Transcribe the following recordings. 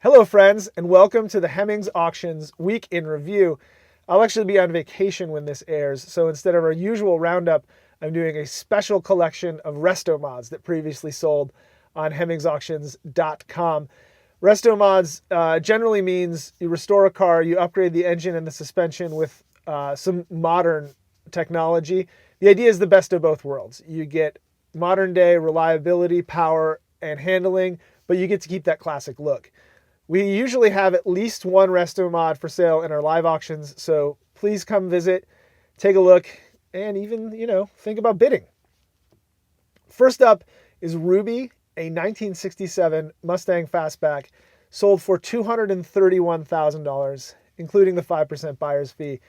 Hello friends, and welcome to the Hemmings Auctions Week in Review. I'll actually be on vacation when this airs, so instead of our usual roundup, I'm doing a special collection of restomods that previously sold on HemmingsAuctions.com. Restomods generally means you restore a car, you upgrade the engine and the suspension with some modern technology. The idea is the best of both worlds. You get modern day reliability, power, and handling, but you get to keep that classic look. We usually have at least one restomod for sale in our live auctions, so please come visit, take a look, and even, think about bidding. First up is Ruby, a 1967 Mustang Fastback, sold for $231,000, including the 5% buyer's fee.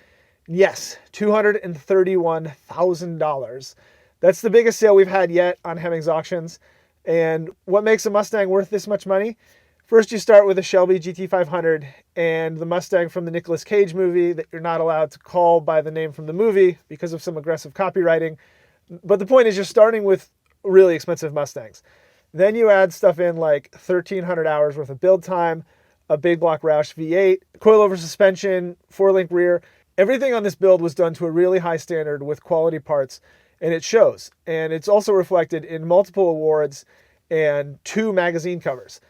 Yes, $231,000. That's the biggest sale we've had yet on Hemmings Auctions. And what makes a Mustang worth this much money? First, you start with a Shelby GT500 and the Mustang from the Nicolas Cage movie that you're not allowed to call by the name from the movie because of some aggressive copywriting. But the point is you're starting with really expensive Mustangs. Then you add stuff in like 1,300 hours worth of build time, a big block Roush V8, coilover suspension, 4-link rear. Everything on this build was done to a really high standard with quality parts, and it shows. And it's also reflected in multiple awards and 2 magazine covers.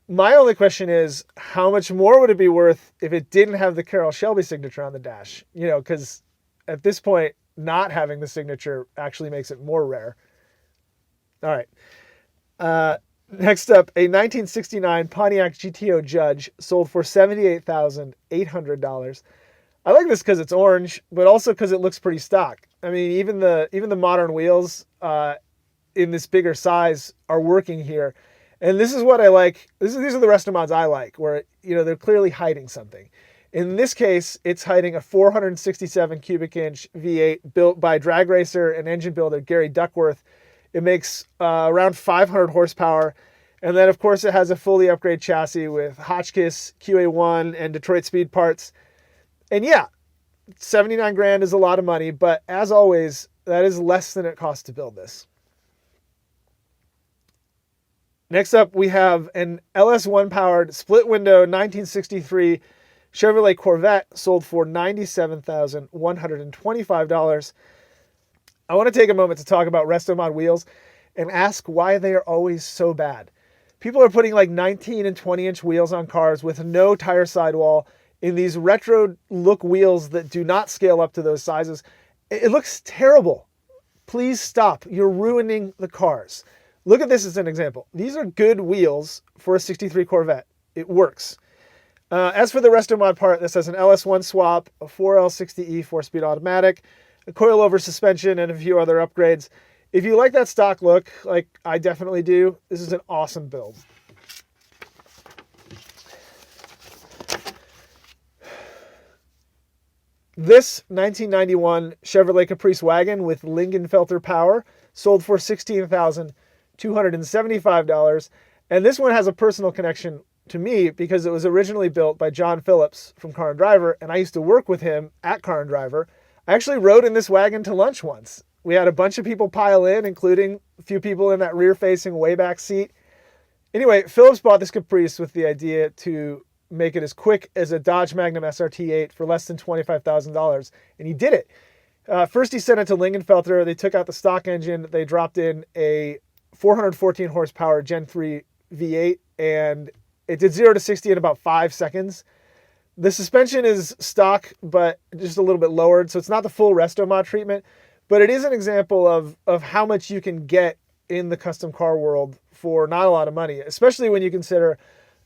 My only question is, how much more would it be worth if it didn't have the Carroll Shelby signature on the dash? Because at this point, not having the signature actually makes it more rare. All right. Next up, a 1969 Pontiac GTO Judge sold for $78,800. I like this because it's orange, but also because it looks pretty stock. I mean, even the modern wheels in this bigger size are working here. And this is what I like. These are the restomods I like, where they're clearly hiding something. In this case, it's hiding a 467 cubic inch V8 built by drag racer and engine builder Gary Duckworth. It makes around 500 horsepower. And then, of course, it has a fully upgraded chassis with Hotchkiss, QA1, and Detroit Speed parts. And yeah, 79 grand is a lot of money, but as always, that is less than it costs to build this. Next up, we have an LS1 powered split window 1963 Chevrolet Corvette sold for $97,125. I want to take a moment to talk about restomod wheels and ask why they are always so bad. People are putting like 19 and 20 inch wheels on cars with no tire sidewall in these retro look wheels that do not scale up to those sizes. It looks terrible. Please stop. You're ruining the cars. Look at this as an example. These are good wheels for a 63 Corvette. It works. As for the restomod part, this has an LS1 swap, a 4L60E 4-speed automatic, a coilover suspension, and a few other upgrades. If you like that stock look, like I definitely do, this is an awesome build. This 1991 Chevrolet Caprice Wagon with Lingenfelter-powered sold for $16,275. And this one has a personal connection to me because it was originally built by John Phillips from Car and Driver, and I used to work with him at Car and Driver. I actually rode in this wagon to lunch once. We had a bunch of people pile in, including a few people in that rear-facing way back seat. Anyway, Phillips bought this Caprice with the idea to make it as quick as a Dodge Magnum SRT8 for less than $25,000, and he did it. First, he sent it to Lingenfelter. They took out the stock engine. They dropped in a 414 horsepower Gen 3 V8, and it did 0 to 60 in about 5 seconds. The suspension is stock, but just a little bit lowered, so it's not the full restomod treatment, but it is an example of how much you can get in the custom car world for not a lot of money, especially when you consider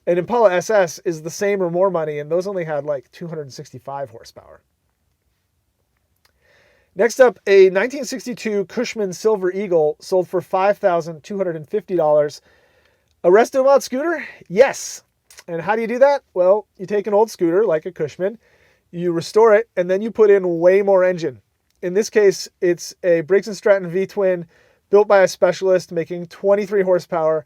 an Impala SS is the same or more money, and those only had like 265 horsepower. Next up, a 1962 Cushman Silver Eagle sold for $5,250. A restomod scooter? Yes. And how do you do that? Well, you take an old scooter like a Cushman, you restore it, and then you put in way more engine. In this case, it's a Briggs & Stratton V-twin built by a specialist making 23 horsepower,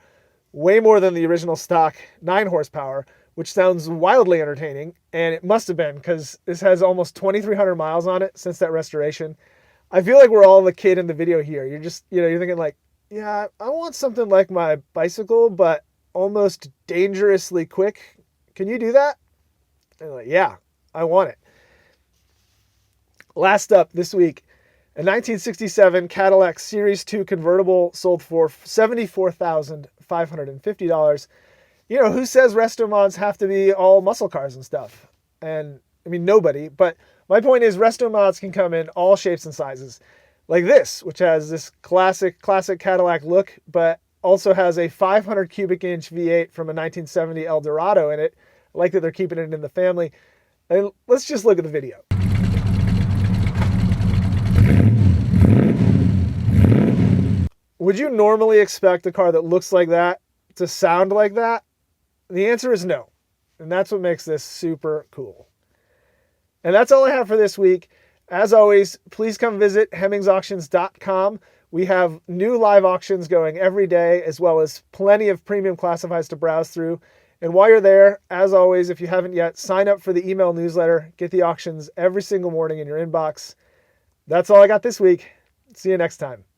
way more than the original stock 9 horsepower, which sounds wildly entertaining, and it must have been because this has almost 2,300 miles on it since that restoration. I feel like we're all the kid in the video here. You're just, you're thinking like, yeah, I want something like my bicycle, but almost dangerously quick. Can you do that? And I'm like, yeah, I want it. Last up this week, a 1967 Cadillac Series 2 convertible sold for $74,550. You know, who says restomods have to be all muscle cars and stuff? And I mean, nobody. But my point is restomods can come in all shapes and sizes. Like this, which has this classic Cadillac look, but also has a 500 cubic inch V8 from a 1970 Eldorado in it. I like that they're keeping it in the family. And let's just look at the video. Would you normally expect a car that looks like that to sound like that? The answer is no. And that's what makes this super cool. And that's all I have for this week. As always, please come visit HemmingsAuctions.com. We have new live auctions going every day, as well as plenty of premium classifieds to browse through. And while you're there, as always, if you haven't yet, sign up for the email newsletter. Get the auctions every single morning in your inbox. That's all I got this week. See you next time.